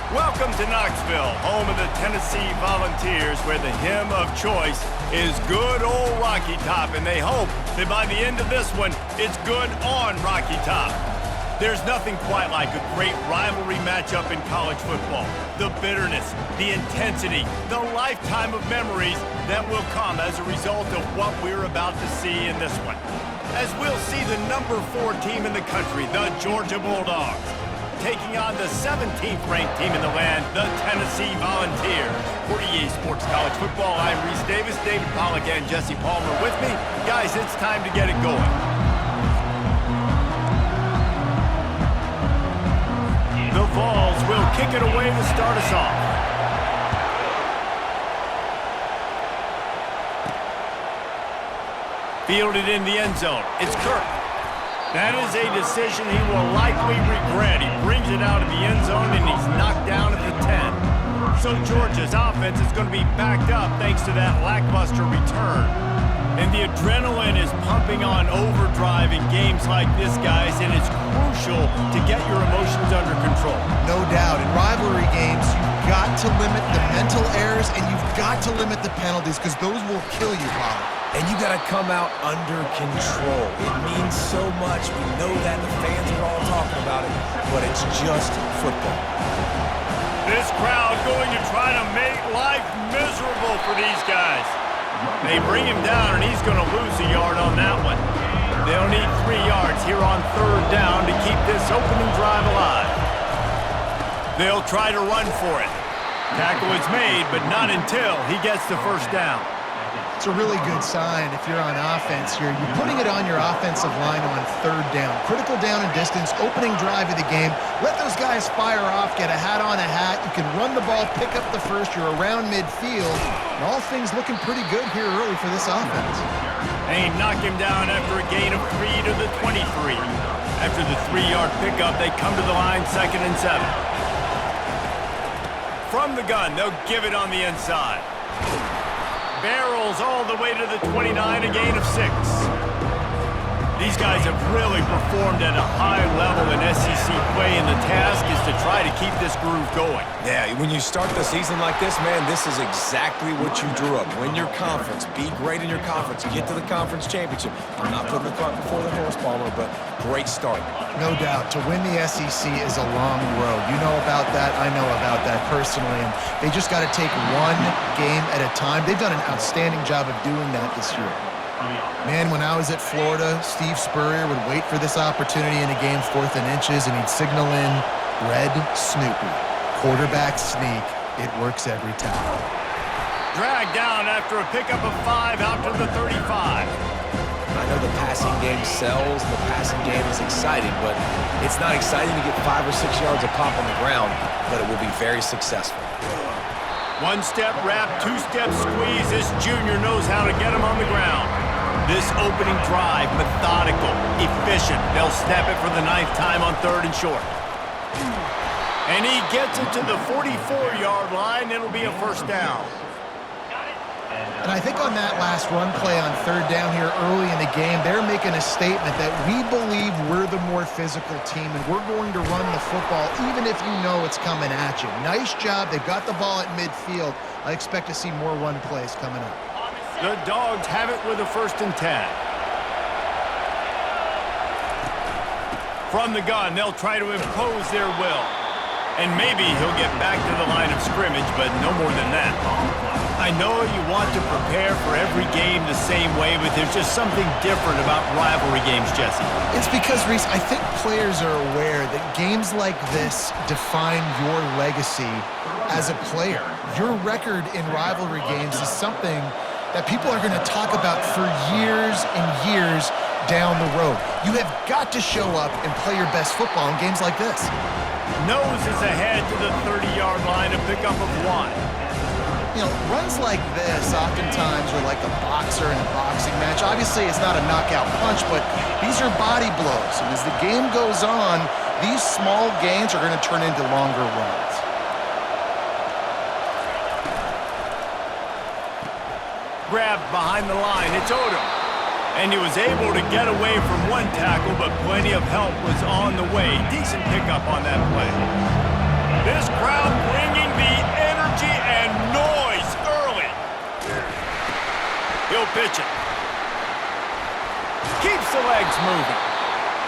Welcome to Knoxville, home of the Tennessee Volunteers, where the hymn of choice is good old Rocky Top, and they hope that by the end of this one, it's good on Rocky Top. There's nothing quite like a great rivalry matchup in college football. The bitterness, the intensity, the lifetime of memories that will come as a result of what we're about to see in this one. As we'll see the number 4 team in the country, the Georgia Bulldogs, taking on the 17th ranked team in the land, the Tennessee Volunteers. For EA Sports College Football, I'm Reese Davis, David Pollack, and Jesse Palmer with me. Guys, it's time to get it going. The Vols will kick it away to start us off. Fielded in the end zone. It's Kirk. That is a decision he will likely regret. He brings it out of the end zone, and he's knocked down at the 10. So Georgia's offense is going to be backed up thanks to that lackluster return. And the adrenaline is pumping on overdrive in games like this, guys, and it's crucial to get your emotions under control. No doubt. In rivalry games, you've got to limit the mental errors, and you've got to limit the penalties, because those will kill you, Bob. And you got to come out under control. It means so much. We know that. The fans are all talking about it, but it's just football. This crowd going to try to make life miserable for these guys. They bring him down, and he's going to lose a yard on that one. They'll need 3 yards here on 3rd down to keep this opening drive alive. They'll try to run for it. Tackle is made, but not until he gets the first down. It's a really good sign if you're on offense here. You're putting it on your offensive line on 3rd down. Critical down and distance, opening drive of the game. Let those guys fire off, get a hat on a hat. You can run the ball, pick up the first. You're around midfield. And all things looking pretty good here early for this offense. They knock him down after a gain of 3 to the 23. After the 3-yard pickup, they come to the line 2nd and 7. From the gun, they'll give it on the inside. Barrels all the way to the 29, a gain of 6. These guys have really performed at a high level in SEC play, and the task is to try to keep this groove going. Yeah, when you start the season like this, man, this is exactly what you drew up. Win your conference. Be great in your conference. Get to the conference championship. I'm not putting the cart before the horse, Palmer, but great start. No doubt. To win the SEC is a long road. You know about that. I know about that personally. And they just got to take one game at a time. They've done an outstanding job of doing that this year. Man, when I was at Florida, Steve Spurrier would wait for this opportunity in a game 4th and inches, and he'd signal in Red Snoopy. Quarterback sneak. It works every time. Dragged down after a pickup of 5 out to the 35. I know the passing game sells, and the passing game is exciting, but it's not exciting to get 5 or 6 yards of pop on the ground, but it will be very successful. 1-step wrap, 2-step squeeze. This junior knows how to get him on the ground. This opening drive, methodical, efficient. They'll snap it for the 9th time on 3rd and short. And he gets it to the 44-yard line. It'll be a first down. And I think on that last run play on 3rd down here early in the game, they're making a statement that we believe we're the more physical team, and we're going to run the football even if you know it's coming at you. Nice job. They've got the ball at midfield. I expect to see more run plays coming up. The Dogs have it with a 1st and 10. From the gun, they'll try to impose their will. And maybe he'll get back to the line of scrimmage, but no more than that. I know you want to prepare for every game the same way, but there's just something different about rivalry games, Jesse. It's because, Reese, I think players are aware that games like this define your legacy as a player. Your record in rivalry games is something that people are going to talk about for years and years down the road. You have got to show up and play your best football in games like this. Nose is ahead to the 30-yard line, a pickup of 1. You know, runs like this oftentimes are like a boxer in a boxing match. Obviously, it's not a knockout punch, but these are body blows. And as the game goes on, these small gains are going to turn into longer runs. Grabbed behind the line, it's Odom. And he was able to get away from one tackle, but plenty of help was on the way. Decent pickup on that play. This crowd legs moving.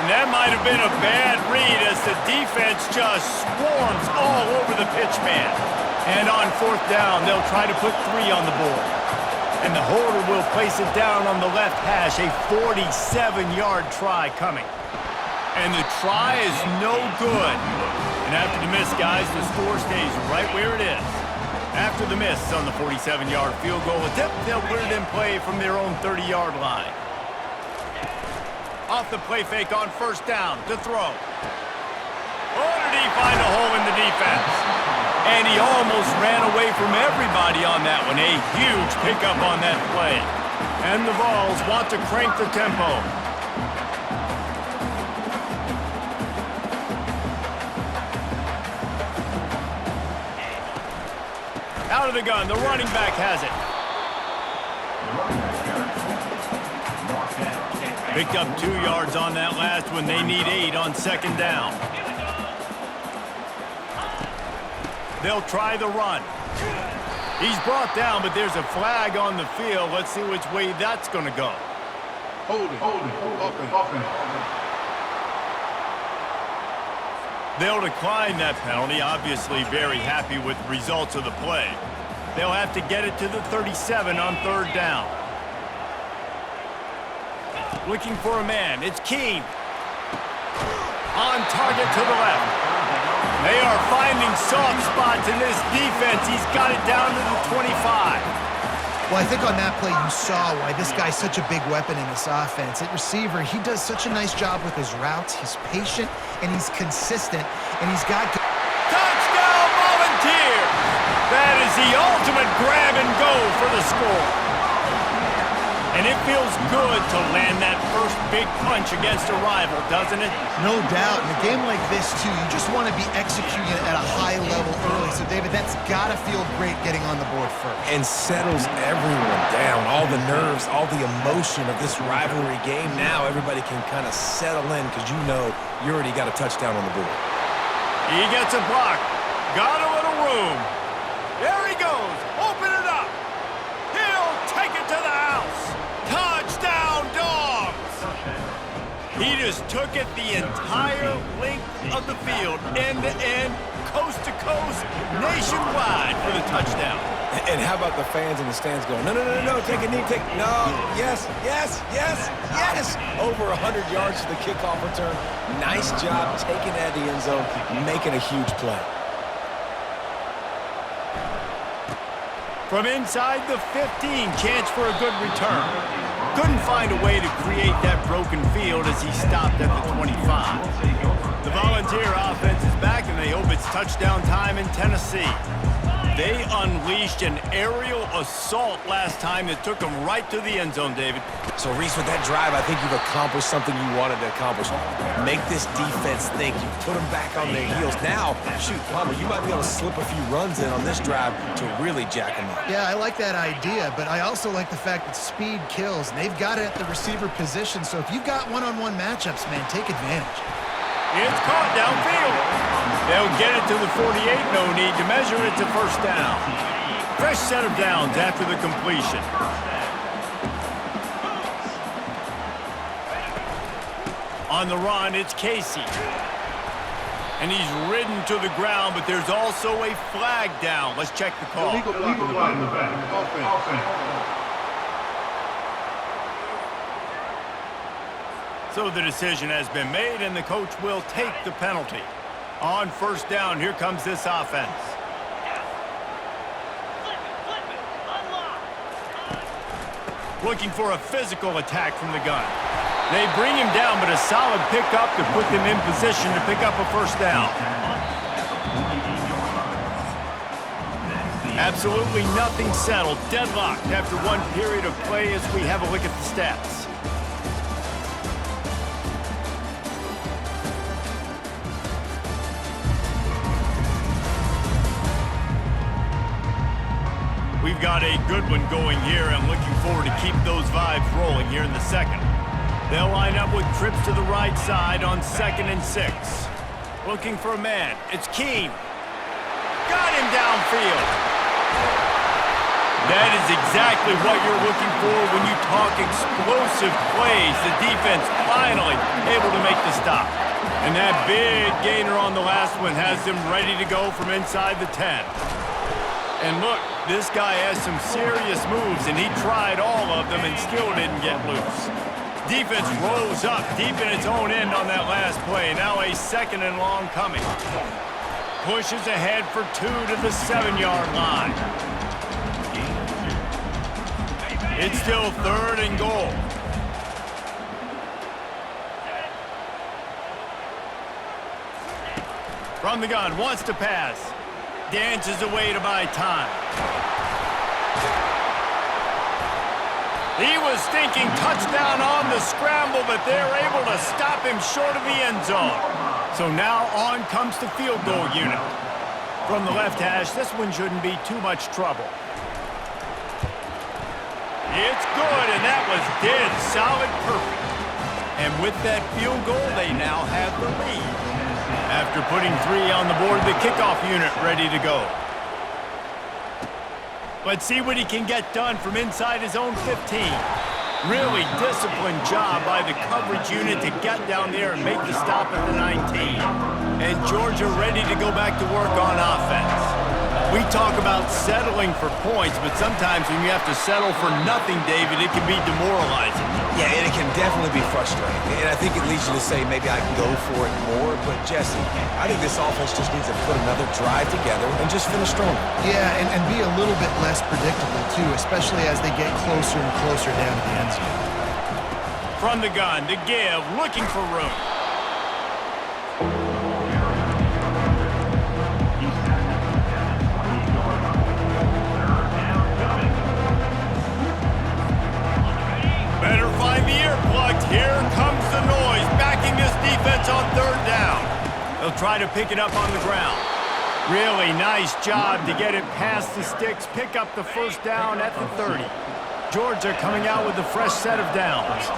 And that might have been a bad read as the defense just swarms all over the pitch man. And on fourth down, they'll try to put 3 on the board. And the holder will place it down on the left hash, a 47-yard try coming. And the try is no good. And after the miss, guys, the score stays right where it is. After the miss on the 47-yard field goal attempt, they'll put it in play from their own 30-yard line. Off the play fake on first down to throw. Oh, did he find a hole in the defense? And he almost ran away from everybody on that one. A huge pickup on that play. And the Vols want to crank the tempo. Out of the gun, the running back has it. Picked up 2 yards on that last one. They need 8 on second down. They'll try the run. He's brought down, but there's a flag on the field. Let's see which way that's going to go. Hold it. They'll decline that penalty. Obviously very happy with the results of the play. They'll have to get it to the 37 on third down. Looking for a man. It's Keene. On target to the left. They are finding soft spots in this defense. He's got it down to the 25. Well, I think on that play you saw why this guy's such a big weapon in this offense. At receiver, he does such a nice job with his routes. He's patient, and he's consistent, and he's got... Touchdown Volunteers! That is the ultimate grab and go for the score. And it feels good to land that first big punch against a rival, doesn't it? No doubt. In a game like this, too, you just want to be executing it at a high level early. So, David, that's got to feel great getting on the board first. And settles everyone down. All the nerves, all the emotion of this rivalry game. Now everybody can kind of settle in because you know you already got a touchdown on the board. He gets a block. Got a little room. There he goes. Open it up. He'll take it to the house. Touchdown, Dogs! He just took it the entire length of the field, end to end, coast to coast, nationwide for the touchdown. And how about the fans in the stands going, no, take a knee, yes. Over 100 yards to the kickoff return. Nice job taking that the end zone, making a huge play. From inside the 15, chance for a good return. Couldn't find a way to create that broken field as he stopped at the 25. The Volunteer offense is back, and they hope it's touchdown time in Tennessee. They unleashed an aerial assault last time that took them right to the end zone, David. So, Reese, with that drive, I think you've accomplished something you wanted to accomplish. Make this defense think. You put them back on their heels. Now, shoot, Palmer, you might be able to slip a few runs in on this drive to really jack them up. Yeah, I like that idea, but I also like the fact that speed kills. They've got it at the receiver position, so if you've got one-on-one matchups, man, take advantage. It's caught downfield. They'll get it to the 48. No need to measure it to first down. Fresh set of downs after the completion. On the run, it's Casey. And he's ridden to the ground, but there's also a flag down. Let's check the call. Legal flag in the back. Offense. So the decision has been made, and the coach will take the penalty. On first down, here comes this offense. Looking for a physical attack from the gun. They bring him down, but a solid pickup to put them in position to pick up a first down. Absolutely nothing settled. Deadlocked after one period of play as we have a look at the stats. We've got a good one going here. I'm looking forward to keep those vibes rolling here in the second. They'll line up with trips to the right side on 2nd and 6. Looking for a man. It's Keene. Got him downfield. That is exactly what you're looking for when you talk explosive plays. The defense finally able to make the stop. And that big gainer on the last one has them ready to go from inside the 10. And look, this guy has some serious moves, and he tried all of them and still didn't get loose. Defense rolls up deep in its own end on that last play. Now a 2nd and long coming. Pushes ahead for 2 to the 7-yard line. It's still 3rd and goal. From the gun, wants to pass. Dances away to buy time. He was thinking touchdown on the scramble, but they're able to stop him short of the end zone. So now on comes the field goal unit. From the left hash, this one shouldn't be too much trouble. It's good, and that was dead solid perfect. And with that field goal, they now have the lead. After putting 3 on the board, the kickoff unit ready to go. Let's see what he can get done from inside his own 15. Really disciplined job by the coverage unit to get down there and make the stop at the 19. And Georgia ready to go back to work on offense. We talk about settling for points, but sometimes when you have to settle for nothing, David, it can be demoralizing. Yeah, and it can definitely be frustrating. And I think it leads you to say maybe I can go for it more. But, Jesse, I think this offense just needs to put another drive together and just finish stronger. Yeah, and be a little bit less predictable, too, especially as they get closer and closer down to the end zone. From the gun to give, looking for room. Better find the earplugs. Here comes the noise, backing this defense on 3rd down. They'll try to pick it up on the ground. Really nice job to get it past the sticks, pick up the 1st down at the 30. Georgia coming out with a fresh set of downs.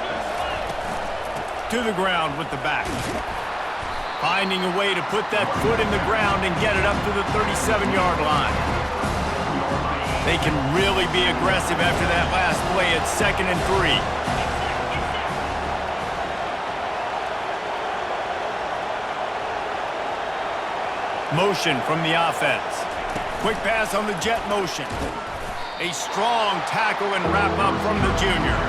To the ground with the back. Finding a way to put that foot in the ground and get it up to the 37-yard line. They can really be aggressive after that last play at 2nd and 3. Motion from the offense. Quick pass on the jet motion. A strong tackle and wrap up from the junior.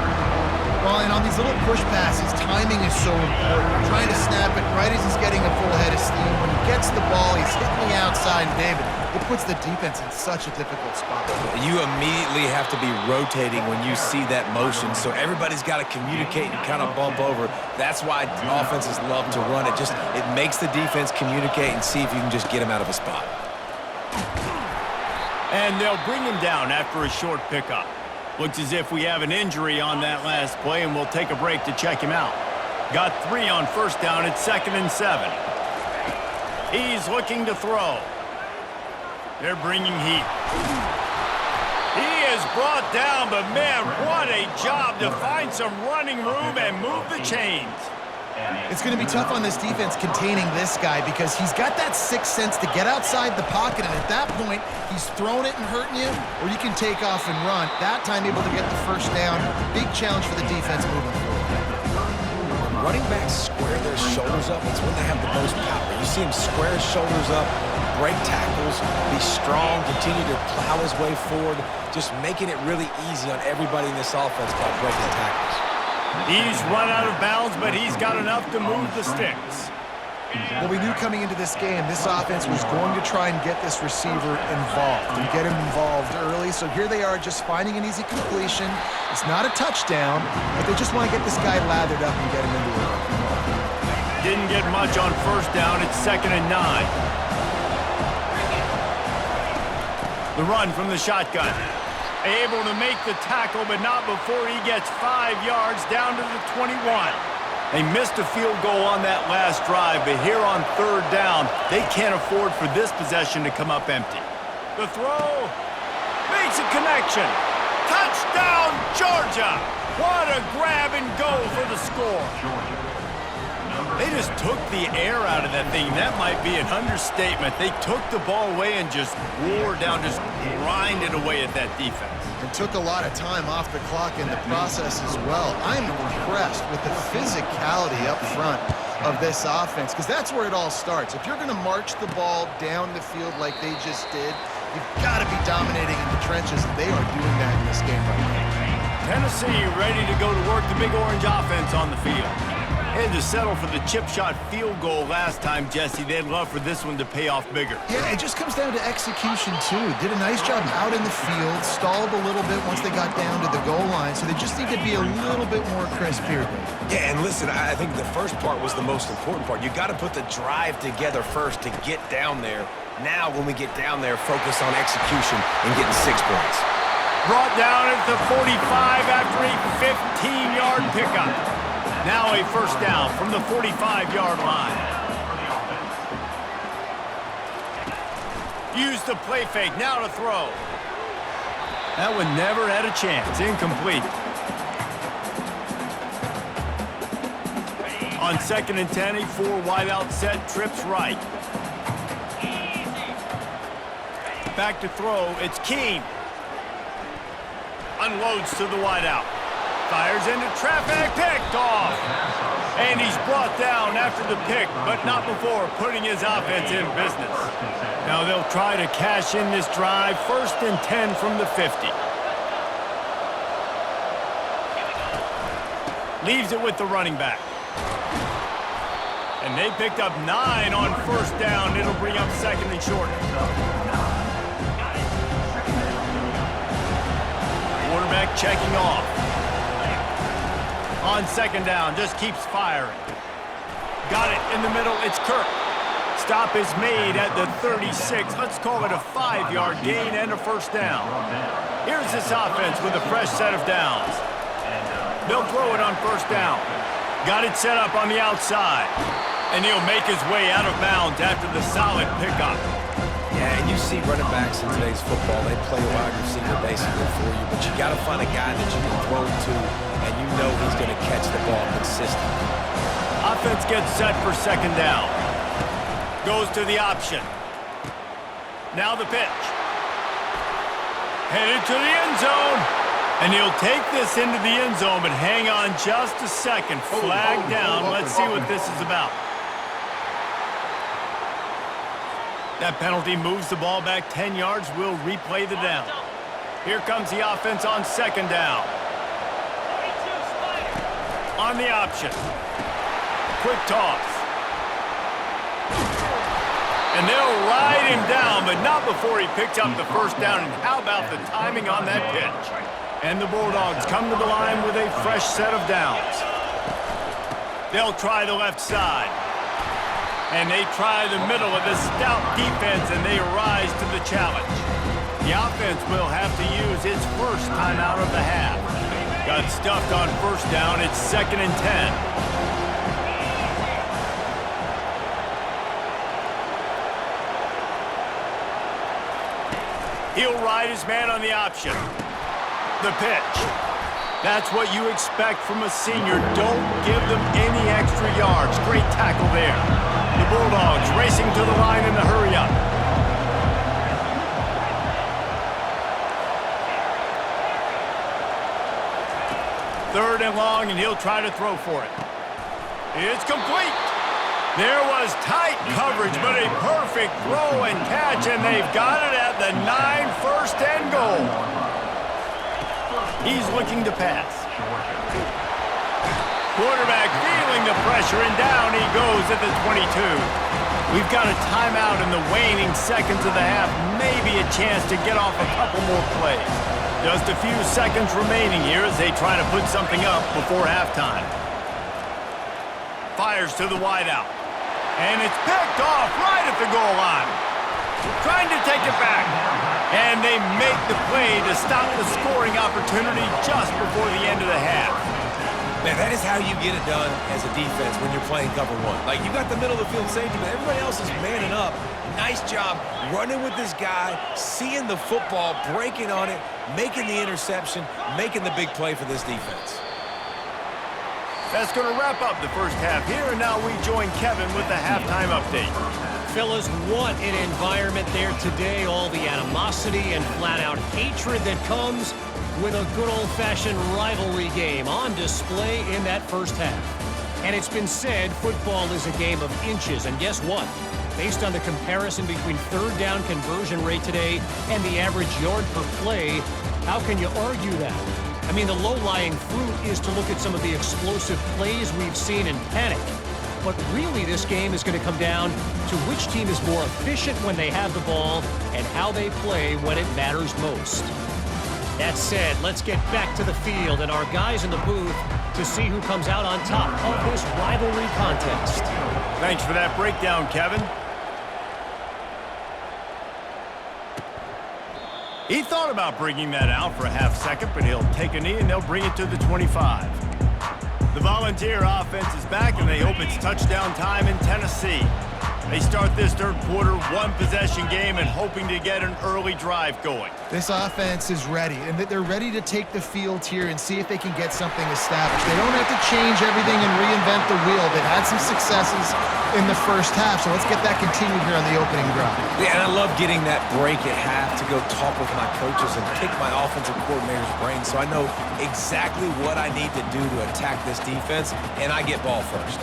Well, and on these little push passes, timing is so important. You're trying to snap it right as he's getting a full head of steam. When he gets the ball, he's hitting the outside, David. It puts the defense in such a difficult spot. You immediately have to be rotating when you see that motion, so everybody's got to communicate and kind of bump over. That's why offenses love to run it. It makes the defense communicate and see if you can just get him out of a spot. And they'll bring him down after a short pickup. Looks as if we have an injury on that last play, and we'll take a break to check him out. Got 3 on 1st down at 2nd and 7. He's looking to throw. They're bringing heat. He is brought down, but man, what a job to find some running room and move the chains. It's going to be tough on this defense containing this guy because he's got that sixth sense to get outside the pocket, and at that point, he's throwing it and hurting you, or you can take off and run. That time able to get the 1st down. Big challenge for the defense moving forward. When running backs square their shoulders up, it's when they have the most power. You see him square his shoulders up, break tackles, be strong, continue to plow his way forward, just making it really easy on everybody in this offense by breaking tackles. He's run out of bounds, but he's got enough to move the sticks. Well, we knew coming into this game, this offense was going to try and get this receiver involved and get him involved early. So here they are just finding an easy completion. It's not a touchdown, but they just want to get this guy lathered up and get him into it. Didn't get much on 1st down. It's 2nd and 9. The run from the shotgun. Able to make the tackle, but not before he gets 5 yards down to the 21. They missed a field goal on that last drive, but here on 3rd down, they can't afford for this possession to come up empty. The throw makes a connection. Touchdown, Georgia! What a grab and go for the score. They just took the air out of that thing. That might be an understatement. They took the ball away and just wore down, just grinded away at that defense. And took a lot of time off the clock in the process as well. I'm impressed with the physicality up front of this offense, because that's where it all starts. If you're going to march the ball down the field like they just did, you've got to be dominating in the trenches, and they are doing that in this game right now. Tennessee ready to go to work the Big Orange offense on the field. Had to settle for the chip shot field goal last time, Jesse. They'd love for this one to pay off bigger. Yeah, it just comes down to execution, too. Did a nice job out in the field, stalled a little bit once they got down to the goal line, so they just need to be a little bit more crisp here. Yeah, and listen, I think the first part was the most important part. You got to put the drive together first to get down there. Now, when we get down there, focus on execution and getting 6 points. Brought down at the 45 after a 15-yard pickup. Now a first down from the 45-yard line. Use the play fake, now to throw. That one never had a chance, incomplete. On 2nd and 10, a 4 wide out set, trips right. Back to throw, it's Keene. Unloads to the wide out. Fires into traffic, picked off. And he's brought down after the pick, but not before putting his offense in business. Now they'll try to cash in this drive, 1st and 10 from the 50. Leaves it with the running back. And they picked up 9 on 1st down. It'll bring up 2nd and short. Quarterback checking off. On 2nd down, just keeps firing. Got it in the middle, it's Kirk. Stop is made at the 36. Let's call it a 5-yard gain and a 1st down. Here's this offense with a fresh set of downs. They'll throw it on 1st down. Got it set up on the outside. And he'll make his way out of bounds after the solid pickup. Yeah, and you see running backs in today's football, they play wide receiver basically for you, but you got to find a guy that you can throw to, and you know he's going to catch the ball consistently. Offense gets set for 2nd down. Goes to the option. Now the pitch. Headed to the end zone. And he'll take this into the end zone, but hang on just a second. Flag down. Let's see what this is about. That penalty moves the ball back 10 yards. We'll replay the down. Here comes the offense on 2nd down. On the option. Quick toss. And they'll ride him down, but not before he picks up the 1st down. And how about the timing on that pitch? And the Bulldogs come to the line with a fresh set of downs. They'll try the left side. And they try the middle of this stout defense, and they rise to the challenge. The offense will have to use its first timeout of the half. Got stuffed on 1st down. It's 2nd and 10. He'll ride his man on the option. The pitch. That's what you expect from a senior. Don't give them any extra yards. Great tackle there. The Bulldogs racing to the line in the hurry-up. Third and long, and he'll try to throw for it. It's complete. There was tight coverage, but a perfect throw and catch, and they've got it at the 9, 1st and goal. He's looking to pass. Quarterback feeling the pressure, and down he goes at the 22. We've got a timeout in the waning seconds of the half, maybe a chance to get off a couple more plays. Just a few seconds remaining here as they try to put something up before halftime. Fires to the wideout. And it's picked off right at the goal line. Trying to take it back. And they make the play to stop the scoring opportunity just before the end of the half. Man, that is how you get it done as a defense when you're playing cover one. Like, you got the middle of the field safety, but everybody else is manning up. Nice job running with this guy, seeing the football, breaking on it, making the interception, making the big play for this defense. That's going to wrap up the first half here, and now we join Kevin with the halftime update. Fellas, what an environment there today. All the animosity and flat-out hatred that comes with a good old-fashioned rivalry game on display in that first half. And it's been said football is a game of inches, and guess what? Based on the comparison between third down conversion rate today and the average yard per play, how can you argue that? I mean, the low-lying fruit is to look at some of the explosive plays we've seen in panic. But really, this game is going to come down to which team is more efficient when they have the ball and how they play when it matters most. That said, let's get back to the field and our guys in the booth to see who comes out on top of this rivalry contest. Thanks for that breakdown, Kevin. He thought about bringing that out for a half second, but he'll take a knee and they'll bring it to the 25. The Volunteer offense is back, and they hope it's touchdown time in Tennessee. They start this third quarter one-possession game and hoping to get an early drive going. This offense is ready, and they're ready to take the field here and see if they can get something established. They don't have to change everything and reinvent the wheel. They've had some successes in the first half, so let's get that continued here on the opening drive. Yeah, and I love getting that break at half to go talk with my coaches and pick my offensive coordinator's brain so I know exactly what I need to do to attack this defense, and I get ball first.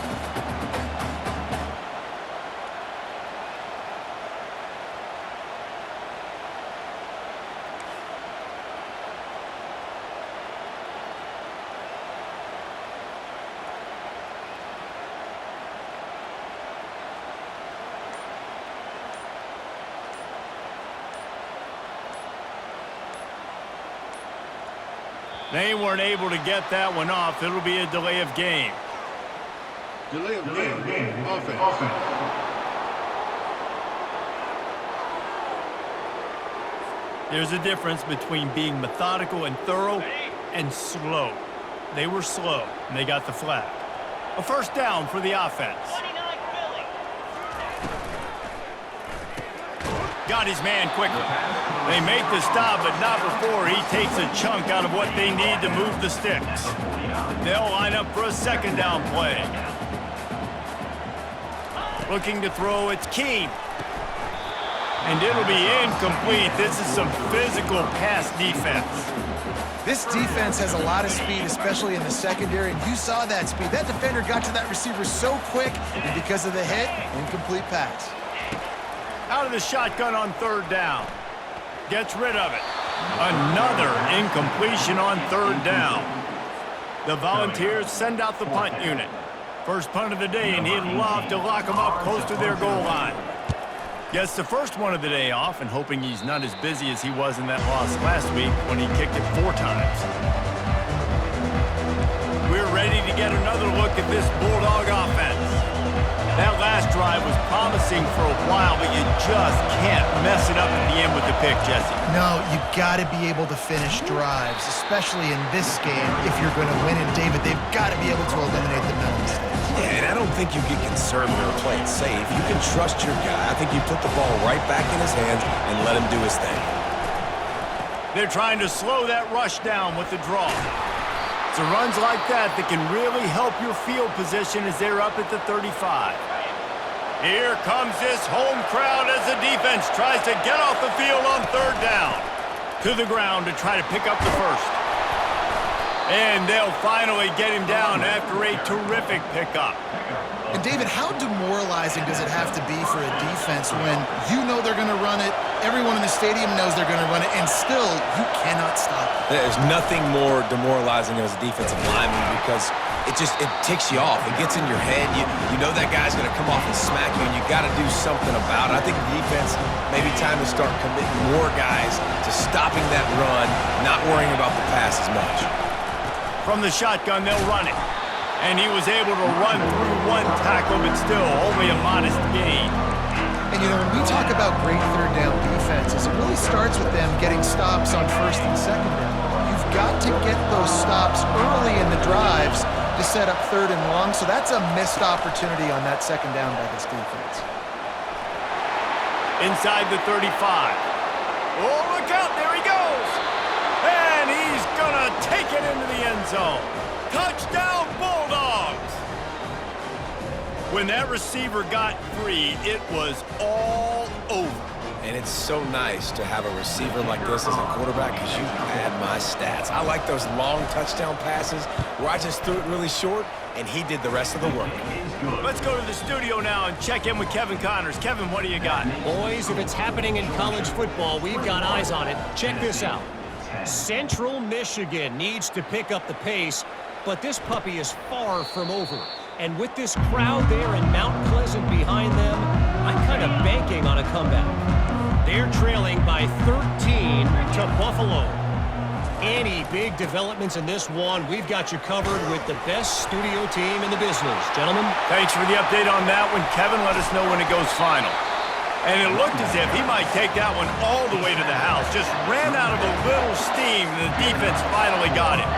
They weren't able to get that one off. It'll be a delay of game. Delay of game. Offense. There's a difference between being methodical and thorough and slow. They were slow, and they got the flag. A first down for the offense. Got his man quickly. They make the stop, but not before he takes a chunk out of what they need to move the sticks. They'll line up for a second down play. Looking to throw, it's Keene. And it'll be incomplete. This is some physical pass defense. This defense has a lot of speed, especially in the secondary, and you saw that speed. That defender got to that receiver so quick, and because of the hit, incomplete pass. Out of the shotgun on third down. Gets rid of it. Another incompletion on third down. The Volunteers send out the punt unit. First punt of the day, and he'd love to lock them up close to their goal line. Gets the first one of the day off and hoping he's not as busy as he was in that loss last week when he kicked it 4 times. We're ready to get another look at this Bulldog offense. That last drive was promising for a while, but you just can't mess it up at the end with the pick, Jesse. No, you've got to be able to finish drives, especially in this game. If you're going to win, and David, they've got to be able to eliminate the mental mistakes. Yeah, and I don't think you get conservative or play it safe. You can trust your guy. I think you put the ball right back in his hands and let him do his thing. They're trying to slow that rush down with the draw. It's runs like that that can really help your field position as they're up at the 35. Here comes this home crowd as the defense tries to get off the field on third down. To the ground to try to pick up the first. And they'll finally get him down after a terrific pickup. And David, how demoralizing does it have to be for a defense when you know they're going to run it, everyone in the stadium knows they're going to run it, and still you cannot stop it? There's nothing more demoralizing as a defensive lineman because it ticks you off. It gets in your head. You know that guy's going to come off and smack you, and you got to do something about it. I think the defense, maybe time to start committing more guys to stopping that run, not worrying about the pass as much. From the shotgun, they'll run it. And he was able to run through one tackle, but still only a modest gain. And, you know, when we talk about great third down defenses, it really starts with them getting stops on first and second down. You've got to get those stops early in the drives to set up third and long, so that's a missed opportunity on that second down by this defense. Inside the 35. Oh, look out, there he goes! And he's gonna take it into the end zone. Touchdown, Bulldogs! When that receiver got free, it was all over. And it's so nice to have a receiver like this as a quarterback because you pad my stats. I like those long touchdown passes where I just threw it really short and he did the rest of the work. Let's go to the studio now and check in with Kevin Connors. Kevin, what do you got? Boys, if it's happening in college football, we've got eyes on it. Check this out. Central Michigan needs to pick up the pace, but this puppy is far from over. And with this crowd there in Mount Pleasant behind them, I'm kind of banking on a comeback. They're trailing by 13 to Buffalo. Any big developments in this one, we've got you covered with the best studio team in the business. Gentlemen. Thanks for the update on that one. Kevin, let us know when it goes final. And it looked as if he might take that one all the way to the house. Just ran out of a little steam, and the defense finally got it.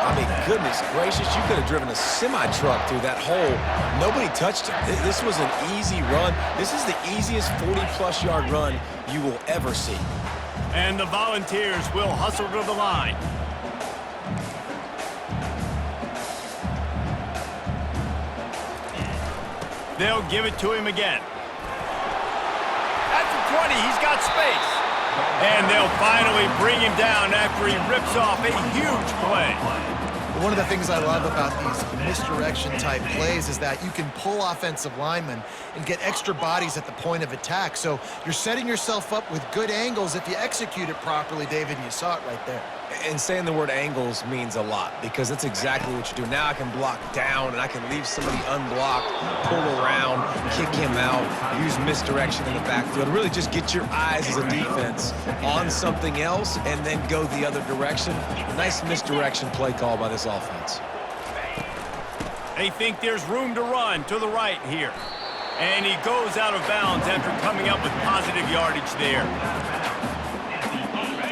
I mean, goodness gracious, you could have driven a semi-truck through that hole. Nobody touched him. This was an easy run. This is the easiest 40-plus yard run you will ever see. And the Volunteers will hustle to the line. They'll give it to him again. At the 20, he's got space. And they'll finally bring him down after he rips off a huge play. One of the things I love about these misdirection-type plays is that you can pull offensive linemen and get extra bodies at the point of attack. So you're setting yourself up with good angles if you execute it properly, David, and you saw it right there. And saying the word angles means a lot because that's exactly what you do. Now I can block down and I can leave somebody unblocked, pull around, kick him out, use misdirection in the backfield. Really just get your eyes as a defense on something else and then go the other direction. Nice misdirection play call by this offense. They think there's room to run to the right here. And he goes out of bounds after coming up with positive yardage there.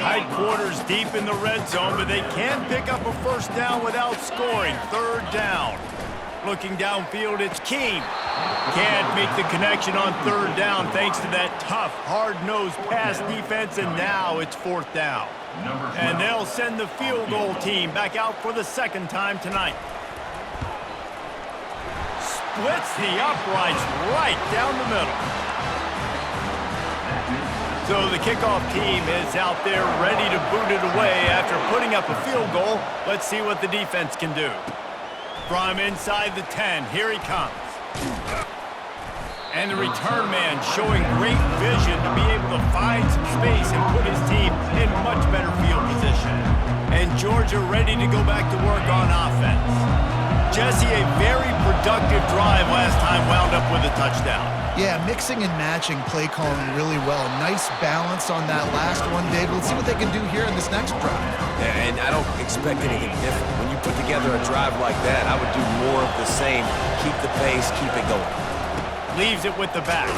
Tight quarters deep in the red zone, but they can't pick up a first down without scoring. Third down. Looking downfield, it's Keene. Can't make the connection on third down thanks to that tough, hard-nosed pass defense, and now it's fourth down. And they'll send the field goal team back out for the second time tonight. Splits the uprights right down the middle. So the kickoff team is out there ready to boot it away after putting up a field goal. Let's see what the defense can do. From inside the 10, here he comes. And the return man showing great vision to be able to find some space and put his team in much better field position. And Georgia ready to go back to work on offense. Jesse, a very productive drive last time, wound up with a touchdown. Yeah, mixing and matching play calling really well. Nice balance on that last one, David. Let's see what they can do here in this next drive. Yeah, and I don't expect anything different. When you put together a drive like that, I would do more of the same. Keep the pace, keep it going. Leaves it with the back.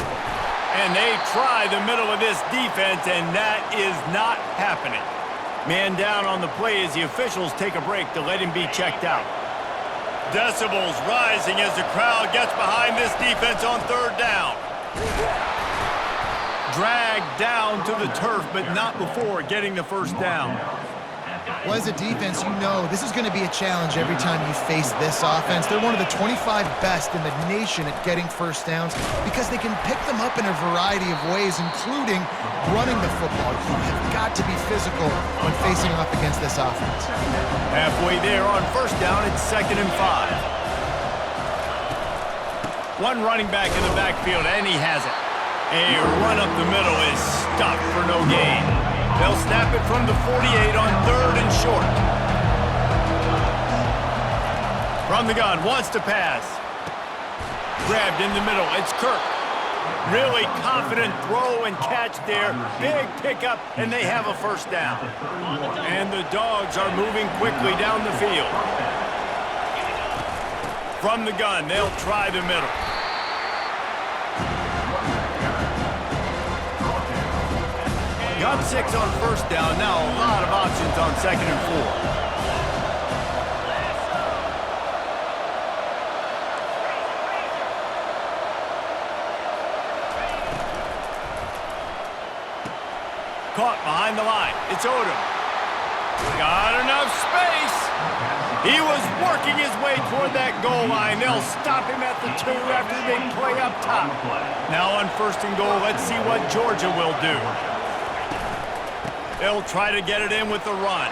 And they try the middle of this defense, and that is not happening. Man down on the play as the officials take a break to let him be checked out. Decibels rising as the crowd gets behind this defense on third down. Dragged down to the turf, but not before getting the first down. Well, as a defense, you know this is going to be a challenge every time you face this offense. They're one of the 25 best in the nation at getting first downs because they can pick them up in a variety of ways, including running the football. You have got to be physical when facing off against this offense. Halfway there on first down, it's 2nd and 5. One running back in the backfield, and he has it. A run up the middle is stuffed for no gain. They'll snap it from the 48 on 3rd and short. From the gun, wants to pass. Grabbed in the middle, it's Kirk. Really confident throw and catch there. Big pickup, and they have a first down. And the Dogs are moving quickly down the field. From the gun, they'll try the middle. Got 6 on first down. Now a lot of options on 2nd and 4. Caught behind the line. It's Odom. Got enough space. He was working his way toward that goal line. They'll stop him at the 2 after the big play up top. Now on 1st and goal, let's see what Georgia will do. They'll try to get it in with the run.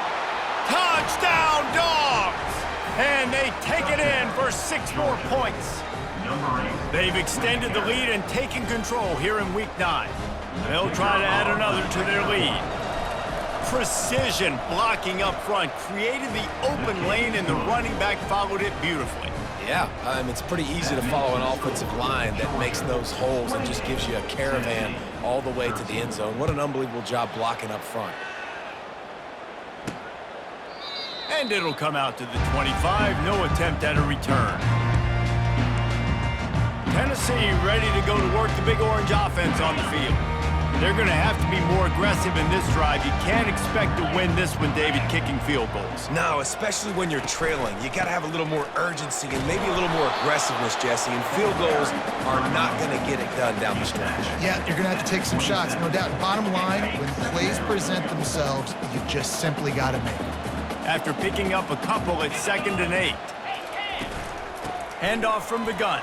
Touchdown, Dogs! And they take it in for 6 more points. They've extended the lead and taken control here in Week 9. They'll try to add another to their lead. Precision blocking up front, created the open lane, and the running back followed it beautifully. Yeah, it's pretty easy to follow an offensive line that makes those holes and just gives you a caravan all the way to the end zone. What an unbelievable job blocking up front. And it'll come out to the 25, no attempt at a return. Tennessee ready to go to work the Big Orange offense on the field. They're going to have to be more aggressive in this drive. You can't expect to win this one, David, kicking field goals. No, especially when you're trailing. You got to have a little more urgency and maybe a little more aggressiveness, Jesse. And field goals are not going to get it done down the stretch. Yeah, you're going to have to take some shots, no doubt. Bottom line, when plays present themselves, you just simply got to make them. After picking up a couple at 2nd and 8. Handoff from the gun.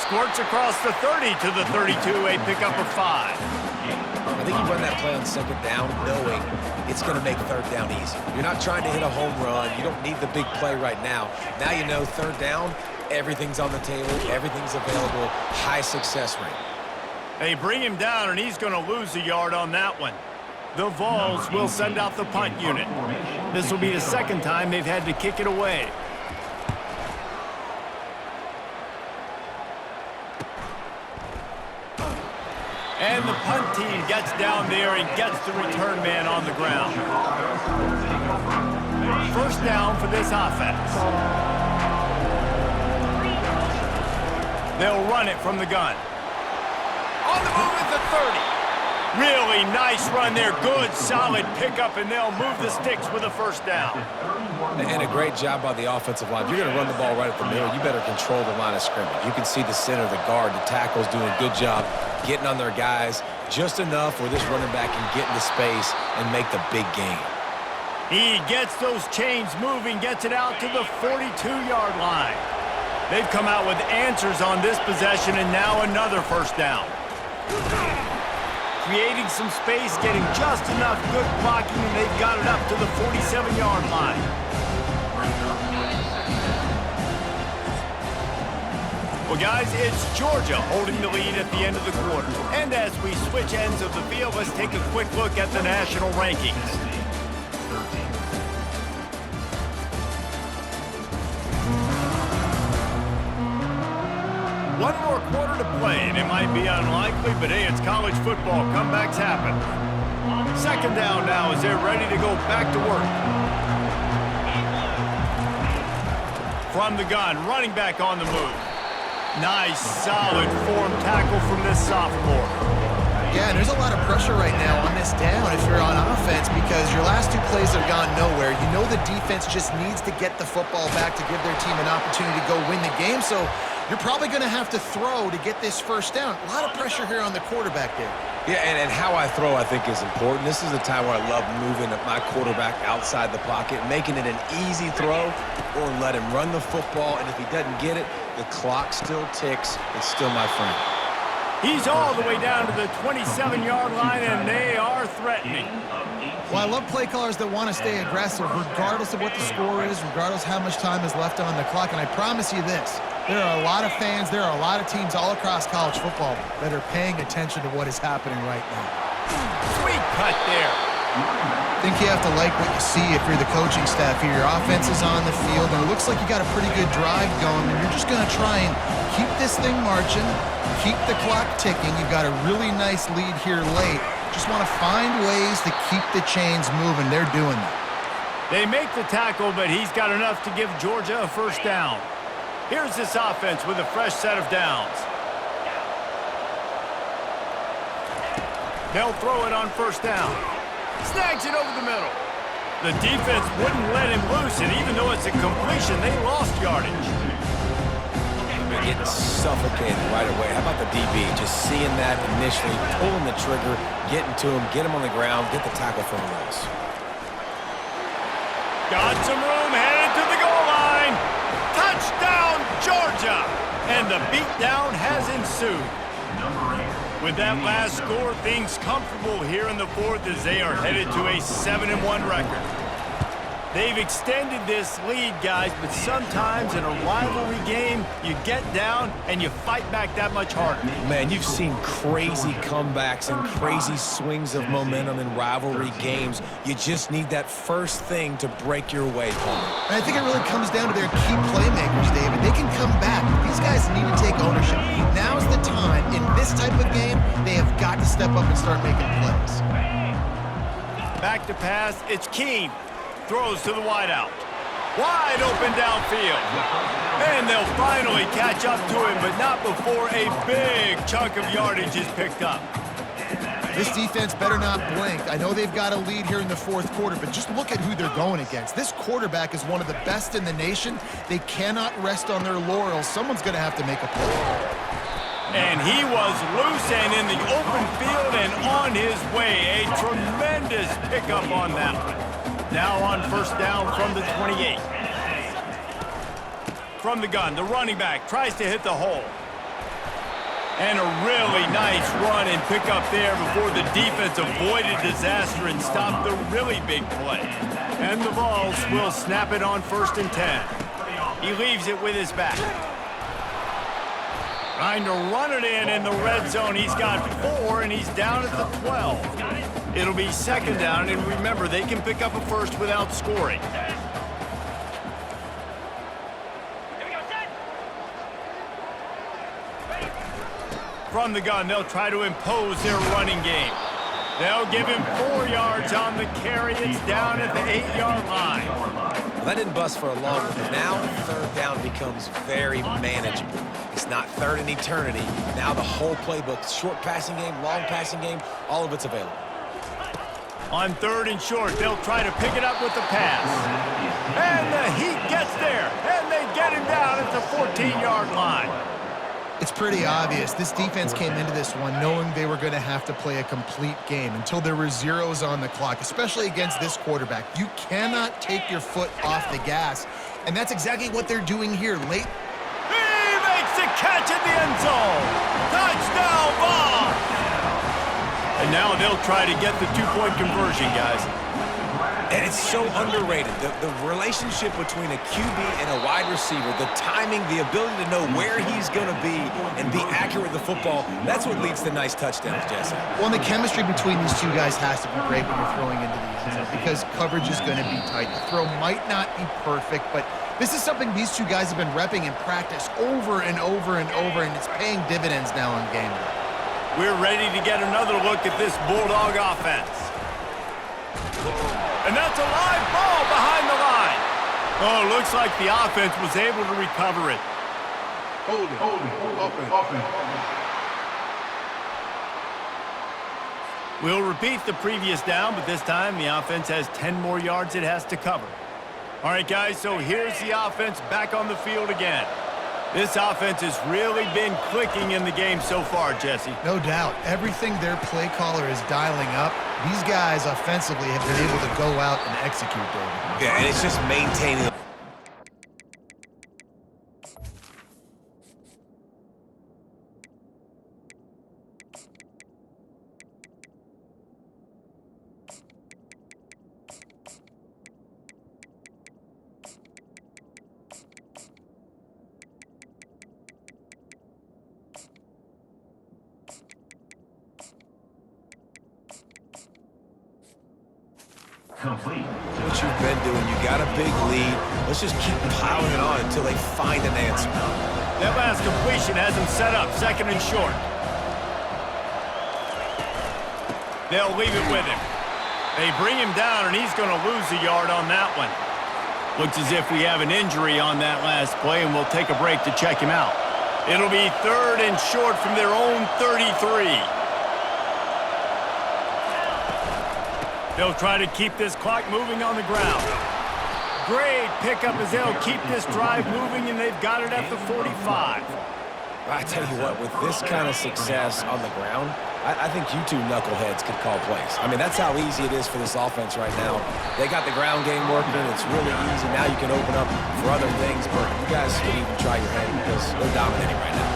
Squirts across the 30 to the 32, a pickup of 5. I think you run that play on 2nd down knowing it's going to make 3rd down easy. You're not trying to hit a home run. You don't need the big play right now. Now you know 3rd down, everything's on the table, everything's available, high success rate. They bring him down, and he's going to lose a yard on that one. The Vols will send out the punt unit. This will be the 2nd time they've had to kick it away. And the punt team gets down there and gets the return man on the ground. 1st down for this offense. They'll run it from the gun. On the move at the 30. Really nice run there. Good, solid pickup, and they'll move the sticks with a 1st down. And a great job by the offensive line. If you're going to run the ball right at the middle, you better control the line of scrimmage. You can see the center, the guard, the tackle's doing a good job getting on their guys just enough where this running back can get into space and make the big gain. He gets those chains moving, gets it out to the 42-yard line. They've come out with answers on this possession, and now another 1st down. Creating some space, getting just enough good blocking, and they've got it up to the 47-yard line. Well, guys, it's Georgia holding the lead at the end of the quarter. And as we switch ends of the field, let's take a quick look at the national rankings. One more quarter to play, and it might be unlikely, but hey, it's college football. Comebacks happen. 2nd down now as they're ready to go back to work. From the gun, running back on the move. Nice, solid form tackle from this sophomore. Yeah, and there's a lot of pressure right now on this down if you're on offense because your last 2 plays have gone nowhere. You know the defense just needs to get the football back to give their team an opportunity to go win the game, so you're probably going to have to throw to get this 1st down. A lot of pressure here on the quarterback there. Yeah, and how I throw, I think, is important. This is the time where I love moving my quarterback outside the pocket, making it an easy throw, or let him run the football, and if he doesn't get it, the clock still ticks. It's still my friend. He's all the way down to the 27-yard line, and they are threatening. Well, I love play callers that want to stay aggressive regardless of what the score is, regardless how much time is left on the clock. And I promise you this, there are a lot of fans, there are a lot of teams all across college football that are paying attention to what is happening right now. Sweet cut there. I think you have to like what you see if you're the coaching staff here. Your offense is on the field, and it looks like you got a pretty good drive going, and you're just going to try and keep this thing marching, keep the clock ticking. You've got a really nice lead here late. Just want to find ways to keep the chains moving. They're doing that. They make the tackle, but he's got enough to give Georgia a 1st down. Here's this offense with a fresh set of downs. They'll throw it on 1st down. Snags it over the middle. The defense wouldn't let him loose, and even though it's a completion, they lost yardage. They're getting suffocated right away. How about the DB? Just seeing that initially, pulling the trigger, getting to him, get him on the ground, get the tackle for a loss. Got some room, headed to the goal line. Touchdown, Georgia! And the beatdown has ensued. With that last score, things comfortable here in the fourth as they are headed to a 7-1 record. They've extended this lead, guys, but sometimes in a rivalry game, you get down and you fight back that much harder. Man, you've seen crazy comebacks and crazy swings of momentum in rivalry games. You just need that first thing to break your way, Paul. And I think it really comes down to their key playmakers, David. They can come back. These guys need to take ownership. Now's the time. In this type of game, they have got to step up and start making plays. Back to pass, it's Keene. Throws to the wideout. Wide open downfield. And they'll finally catch up to him, but not before a big chunk of yardage is picked up. This defense better not blink. I know they've got a lead here in the fourth quarter, but just look at who they're going against. This quarterback is one of the best in the nation. They cannot rest on their laurels. Someone's going to have to make a play. And he was loose and in the open field and on his way. A tremendous pickup on that one. Now on first down from the 28. From the gun, the running back tries to hit the hole. And a really nice run and pickup there before the defense avoided disaster and stopped the really big play. And the Vols will snap it on 1st and 10. He leaves it with his back. Trying to run it in the red zone. He's got 4, and he's down at the 12. It'll be 2nd down, and remember, they can pick up a first without scoring. From the gun, they'll try to impose their running game. They'll give him 4 yards on the carry. It's down at the 8-yard line. Well, that didn't bust for a long one, but now 3rd down becomes very manageable. It's not 3rd in eternity. Now the whole playbook, short passing game, long passing game, all of it's available. On 3rd and short, they'll try to pick it up with the pass. And the Heat gets there, and they get him down at the 14-yard line. It's pretty obvious. This defense came into this one knowing they were going to have to play a complete game until there were zeros on the clock, especially against this quarterback. You cannot take your foot off the gas, and that's exactly what they're doing here late. He makes the catch in the end zone. Touchdown, Vols! And now they'll try to get the 2-point conversion, guys. And it's so underrated. The relationship between a QB and a wide receiver, the timing, the ability to know where he's going to be and be accurate with the football, that's what leads to nice touchdowns, Jesse. Well, and the chemistry between these two guys has to be great when you're throwing into the end zone because coverage is going to be tight. The throw might not be perfect, but this is something these two guys have been repping in practice over and over and over, and it's paying dividends now in game day. We're ready to get another look at this Bulldog offense. And that's a live ball behind the line. Oh, looks like the offense was able to recover it. Hold it. Offense. We'll repeat the previous down, but this time the offense has 10 more yards it has to cover. All right, guys, so here's the offense back on the field again. This offense has really been clicking in the game so far, Jesse. No doubt. Everything their play caller is dialing up, these guys offensively have been able to go out and execute, David. Yeah, and it's just maintaining the complete. what you've been doing. You got a big lead. Let's just keep piling it on until they find an answer. That last completion has him set up 2nd and short. They'll leave it with him. They bring him down, and he's going to lose a yard on that one. Looks as if we have an injury on that last play, and we'll take a break to check him out. It'll be 3rd and short from their own 33. They'll try to keep this clock moving on the ground. Great pickup as they'll keep this drive moving, and they've got it at the 45. I tell you what, with this kind of success on the ground, I think you two knuckleheads could call plays. I mean, that's how easy it is for this offense right now. They got the ground game working. It's really easy. Now you can open up for other things, but you guys can even try your hand because they're dominating right now.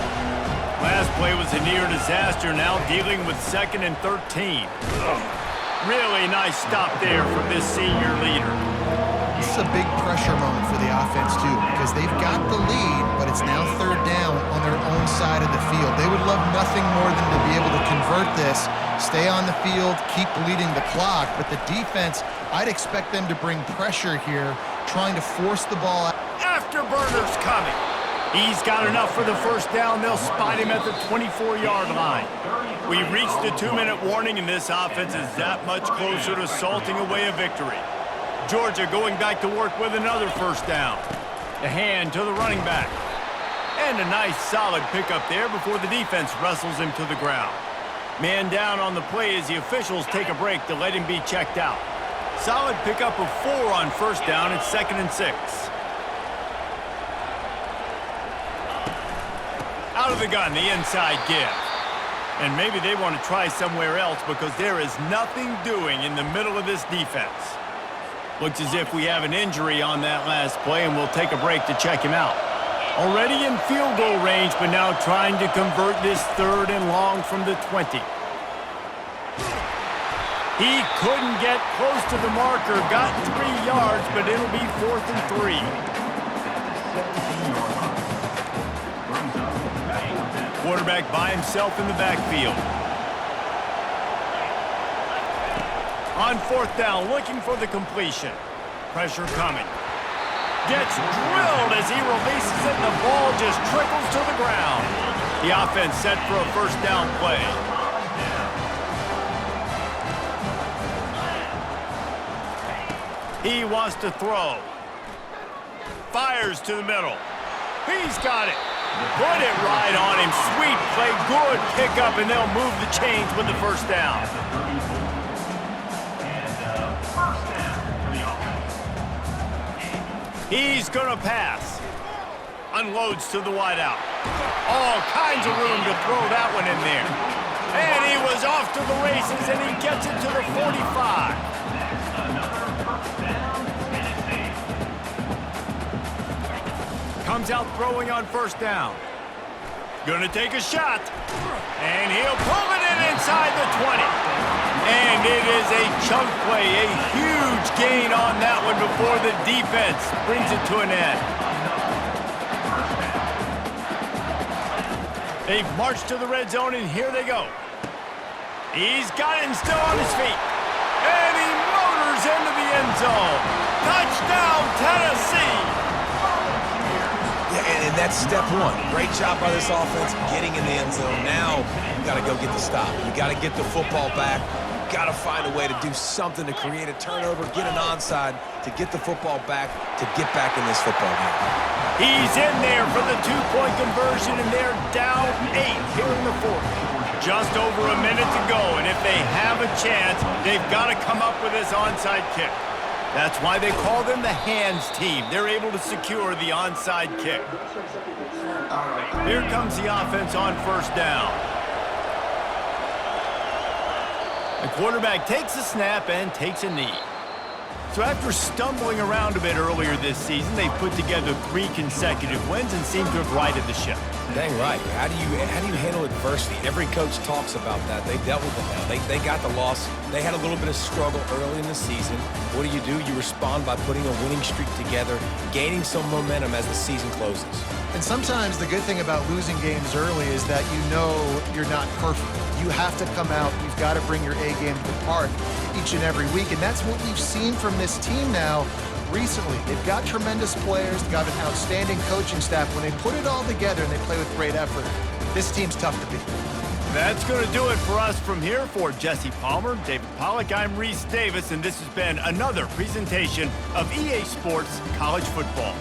Last play was a near disaster, now dealing with 2nd and 13. Really nice stop there from this senior leader. This is a big pressure moment for the offense, too, because they've got the lead, but it's now 3rd down on their own side of the field. They would love nothing more than to be able to convert this, stay on the field, keep bleeding the clock, but the defense, I'd expect them to bring pressure here, trying to force the ball out. Afterburner's coming. He's got enough for the 1st down. They'll spot him at the 24-yard line. We've reached the 2-minute warning, and this offense is that much closer to salting away a victory. Georgia going back to work with another 1st down. The hand to the running back. And a nice solid pickup there before the defense wrestles him to the ground. Man down on the play as the officials take a break to let him be checked out. Solid pickup of 4 on 1st down. It's 2nd and 6. Out of the gun, the inside give. And maybe they want to try somewhere else because there is nothing doing in the middle of this defense. Looks as if we have an injury on that last play, and we'll take a break to check him out. Already in field goal range, but now trying to convert this 3rd and long from the 20. He couldn't get close to the marker, got 3 yards, but it'll be 4th and 3. Quarterback by himself in the backfield. On 4th down, looking for the completion. Pressure coming. Gets drilled as he releases it, and the ball just trickles to the ground. The offense set for a 1st down play. He wants to throw. Fires to the middle. He's got it. Put it right on him. Sweet play. Good pickup, and they'll move the chains with the 1st down. He's going to pass. Unloads to the wideout. All kinds of room to throw that one in there. And he was off to the races, and he gets it to the 45. Comes out throwing on 1st down. Gonna take a shot. And he'll pull it in inside the 20. And it is a chunk play, a huge gain on that one before the defense brings it to an end. They've marched to the red zone, and here they go. He's got it and still on his feet. And he motors into the end zone. Touchdown, Tennessee! And that's step 1. Great job by this offense getting in the end zone. Now you got to go get the stop. You got to get the football back. You got to find a way to do something to create a turnover, get an onside, to get the football back, to get back in this football game. He's in there for the 2-point conversion, and they're down 8 here in the 4th. Just over a minute to go, and if they have a chance, they've got to come up with this onside kick. That's why they call them the hands team. They're able to secure the onside kick. Here comes the offense on 1st down. The quarterback takes a snap and takes a knee. So after stumbling around a bit earlier this season, they've put together 3 consecutive wins and seem to have righted the ship. Dang right. How do you handle adversity? Every coach talks about that. They dealt with it now. They got the loss. They had a little bit of struggle early in the season. What do? You respond by putting a winning streak together, gaining some momentum as the season closes. And sometimes the good thing about losing games early is that you know you're not perfect. You have to come out. You've got to bring your A game to the park each and every week. And that's what we've seen from this team now recently. They've got tremendous players. They've got an outstanding coaching staff. When they put it all together and they play with great effort, this team's tough to beat. That's going to do it for us from here. For Jesse Palmer, David Pollack, I'm Reese Davis, and this has been another presentation of EA Sports College Football.